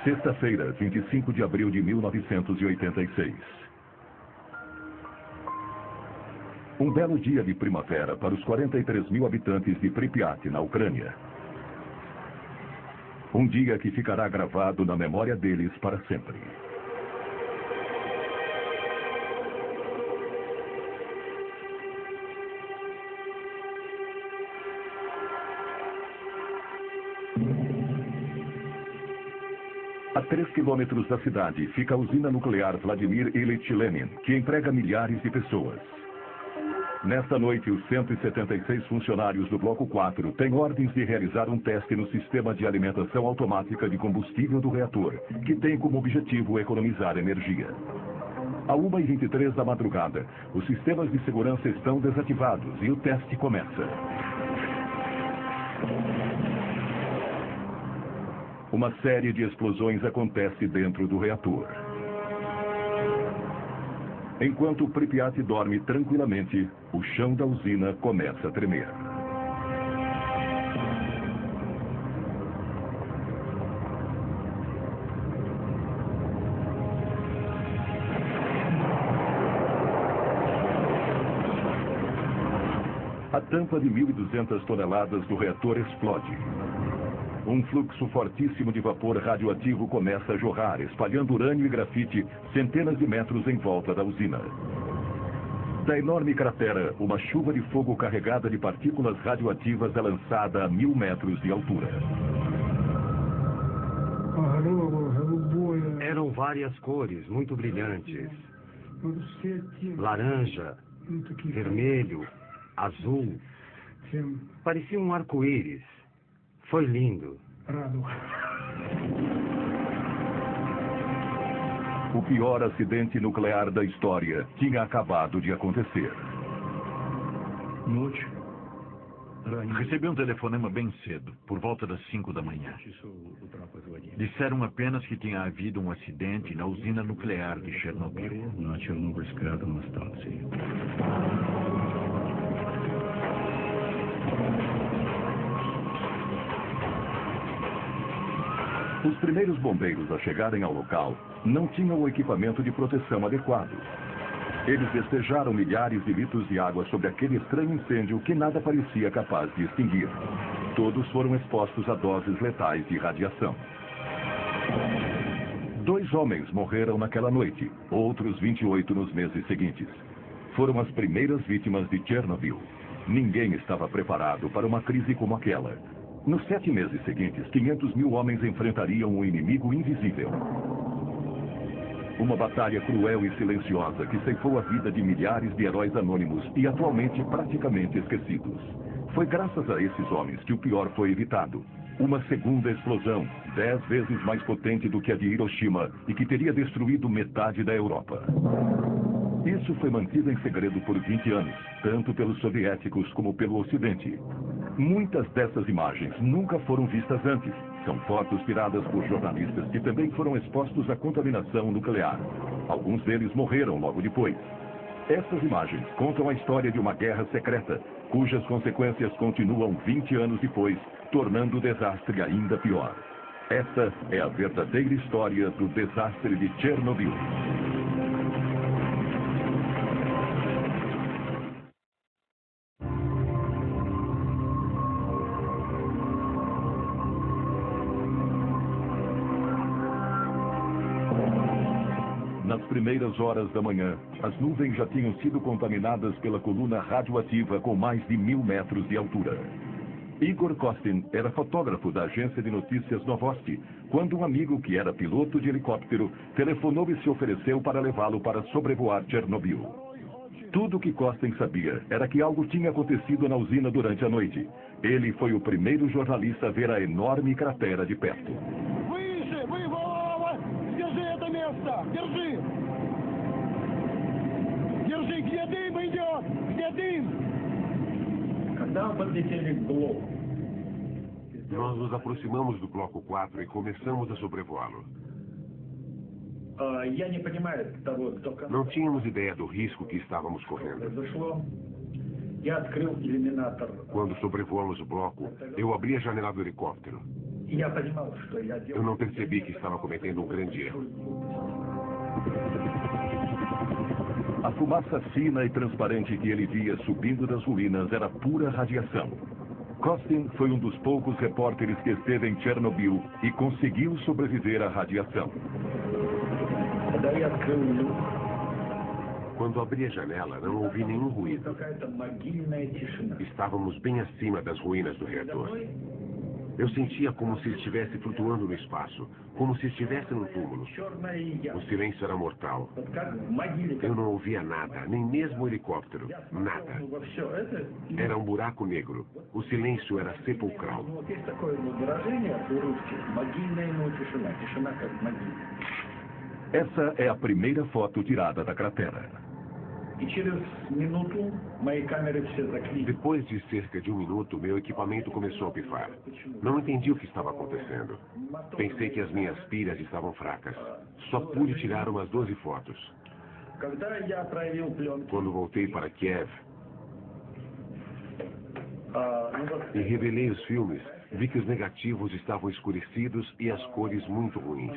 Sexta-feira, 25 de abril de 1986. Um belo dia de primavera para os 43 mil habitantes de Pripyat, na Ucrânia. Um dia que ficará gravado na memória deles para sempre. A 3 quilômetros da cidade fica a usina nuclear Vladimir Ilyich Lenin, que emprega milhares de pessoas. Nesta noite, os 176 funcionários do Bloco 4 têm ordens de realizar um teste no sistema de alimentação automática de combustível do reator, que tem como objetivo economizar energia. À 1h23 da madrugada, os sistemas de segurança estão desativados e o teste começa. Uma série de explosões acontece dentro do reator. Enquanto Pripyat dorme tranquilamente, o chão da usina começa a tremer. A tampa de 1.200 toneladas do reator explode. Um fluxo fortíssimo de vapor radioativo começa a jorrar, espalhando urânio e grafite centenas de metros em volta da usina. Da enorme cratera, uma chuva de fogo carregada de partículas radioativas é lançada a 1.000 metros de altura. Eram várias cores, muito brilhantes. Laranja, vermelho, azul. Parecia um arco-íris. Foi lindo. O pior acidente nuclear da história tinha acabado de acontecer. Recebi um telefonema bem cedo, por volta das 5 da manhã. Disseram apenas que tinha havido um acidente na usina nuclear de Chernobyl. Os primeiros bombeiros a chegarem ao local não tinham o equipamento de proteção adequado. Eles despejaram milhares de litros de água sobre aquele estranho incêndio que nada parecia capaz de extinguir. Todos foram expostos a doses letais de radiação. 2 homens morreram naquela noite, outros 28 nos meses seguintes. Foram as primeiras vítimas de Chernobyl. Ninguém estava preparado para uma crise como aquela. Nos 7 meses seguintes, 500 mil homens enfrentariam um inimigo invisível. Uma batalha cruel e silenciosa que ceifou a vida de milhares de heróis anônimos e atualmente praticamente esquecidos. Foi graças a esses homens que o pior foi evitado. Uma segunda explosão, 10 vezes mais potente do que a de Hiroshima e que teria destruído metade da Europa. Isso foi mantido em segredo por 20 anos, tanto pelos soviéticos como pelo Ocidente. Muitas dessas imagens nunca foram vistas antes. São fotos tiradas por jornalistas que também foram expostos à contaminação nuclear. Alguns deles morreram logo depois. Essas imagens contam a história de uma guerra secreta, cujas consequências continuam 20 anos depois, tornando o desastre ainda pior. Essa é a verdadeira história do desastre de Chernobyl. Nas primeiras horas da manhã, as nuvens já tinham sido contaminadas pela coluna radioativa com mais de 1.000 metros de altura. Igor Kostin era fotógrafo da agência de notícias Novosti, quando um amigo que era piloto de helicóptero telefonou e se ofereceu para levá-lo para sobrevoar Chernobyl. Tudo o que Kostin sabia era que algo tinha acontecido na usina durante a noite. Ele foi o primeiro jornalista a ver a enorme cratera de perto. Nós nos aproximamos do Bloco 4 e começamos a sobrevoá-lo. Não tínhamos ideia do risco que estávamos correndo. Quando sobrevoamos o bloco, eu abri a janela do helicóptero. Eu não percebi que estava cometendo um grande erro. A fumaça fina e transparente que ele via subindo das ruínas era pura radiação. Costin foi um dos poucos repórteres que esteve em Chernobyl e conseguiu sobreviver à radiação. Quando abri a janela, não ouvi nenhum ruído. Estávamos bem acima das ruínas do reator. Eu sentia como se estivesse flutuando no espaço, como se estivesse num túmulo. O silêncio era mortal. Eu não ouvia nada, nem mesmo o helicóptero. Nada. Era um buraco negro. O silêncio era sepulcral. Essa é a primeira foto tirada da cratera. Depois de cerca de 1 minuto, meu equipamento começou a pifar. Não entendi o que estava acontecendo. Pensei que as minhas pilhas estavam fracas. Só pude tirar umas 12 fotos. Quando voltei para Kiev e revelei os filmes, vi que os negativos estavam escurecidos e as cores muito ruins.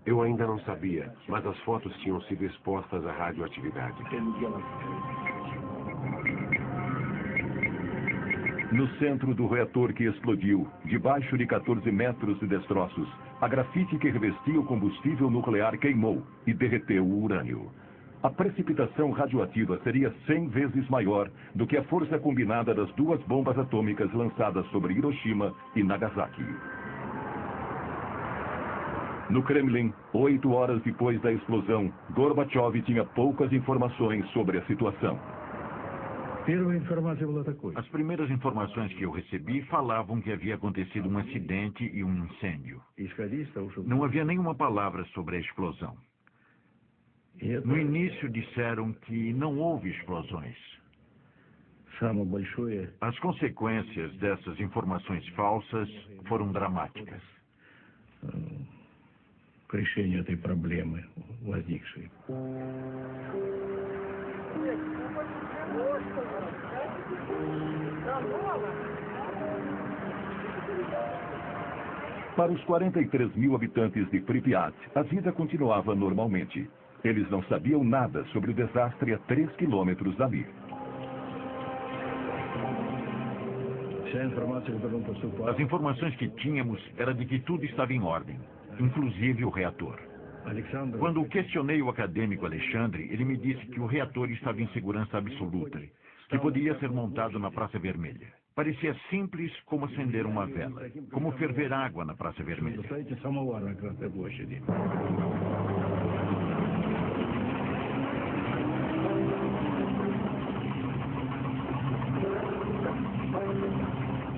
Eu ainda não sabia, mas as fotos tinham sido expostas à radioatividade. No centro do reator que explodiu, debaixo de 14 metros de destroços, a grafite que revestia o combustível nuclear queimou e derreteu o urânio. A precipitação radioativa seria 100 vezes maior do que a força combinada das 2 bombas atômicas lançadas sobre Hiroshima e Nagasaki. No Kremlin, 8 horas depois da explosão, Gorbachev tinha poucas informações sobre a situação. As primeiras informações que eu recebi falavam que havia acontecido um acidente e um incêndio. Não havia nenhuma palavra sobre a explosão. No início disseram que não houve explosões. As consequências dessas informações falsas foram dramáticas. Решение этой проблемы возникшей. Para os 43 mil habitantes de Pripyat, a vida continuava normalmente. Eles não sabiam nada sobre o desastre a 3 quilômetros dali. As informações que tínhamos era de que tudo estava em ordem, inclusive o reator. Quando questionei o acadêmico Alexandre, ele me disse que o reator estava em segurança absoluta, que podia ser montado na Praça Vermelha. Parecia simples como acender uma vela, como ferver água na Praça Vermelha.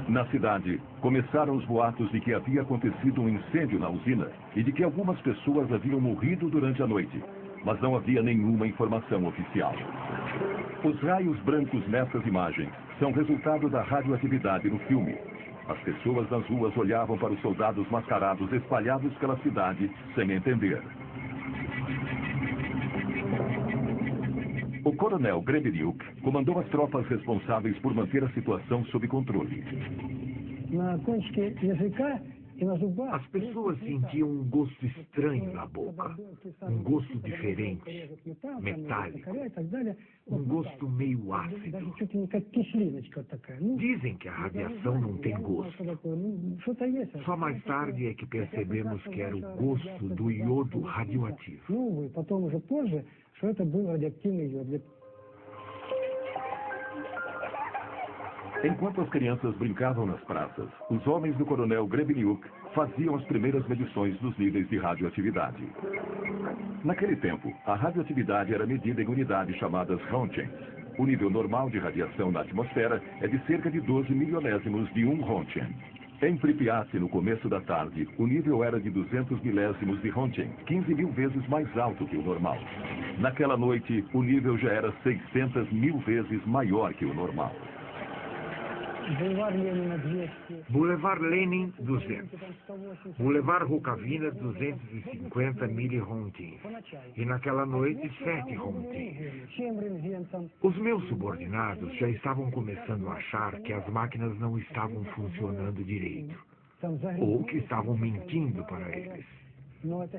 Na cidade, começaram os boatos de que havia acontecido um incêndio na usina e de que algumas pessoas haviam morrido durante a noite, mas não havia nenhuma informação oficial. Os raios brancos nessas imagens são resultado da radioatividade no filme. As pessoas nas ruas olhavam para os soldados mascarados espalhados pela cidade sem entender. O coronel Grebenyuk comandou as tropas responsáveis por manter a situação sob controle. As pessoas sentiam um gosto estranho na boca, um gosto diferente, metálico, um gosto meio ácido. Dizem que a radiação não tem gosto. Só mais tarde é que percebemos que era o gosto do iodo radioativo. Enquanto as crianças brincavam nas praças, os homens do coronel Grebenyuk faziam as primeiras medições dos níveis de radioatividade. Naquele tempo, a radioatividade era medida em unidades chamadas Rontgens. O nível normal de radiação na atmosfera é de cerca de 12 milionésimos de 1 Rontgen. Em Pripyat, no começo da tarde, o nível era de 200 milésimos de Rontgen, 15 mil vezes mais alto que o normal. Naquela noite, o nível já era 600 mil vezes maior que o normal. Boulevard Lenin, 200. Boulevard Rukavina, 250 milirrontins. E naquela noite, 7 rontins. Os meus subordinados já estavam começando a achar que as máquinas não estavam funcionando direito. Ou que estavam mentindo para eles.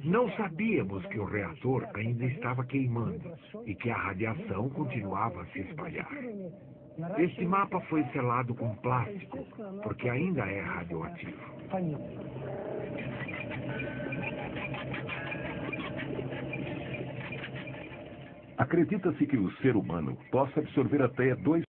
Não sabíamos que o reator ainda estava queimando e que a radiação continuava a se espalhar. Este mapa foi selado com plástico, porque ainda é radioativo. Acredita-se que o ser humano possa absorver até 2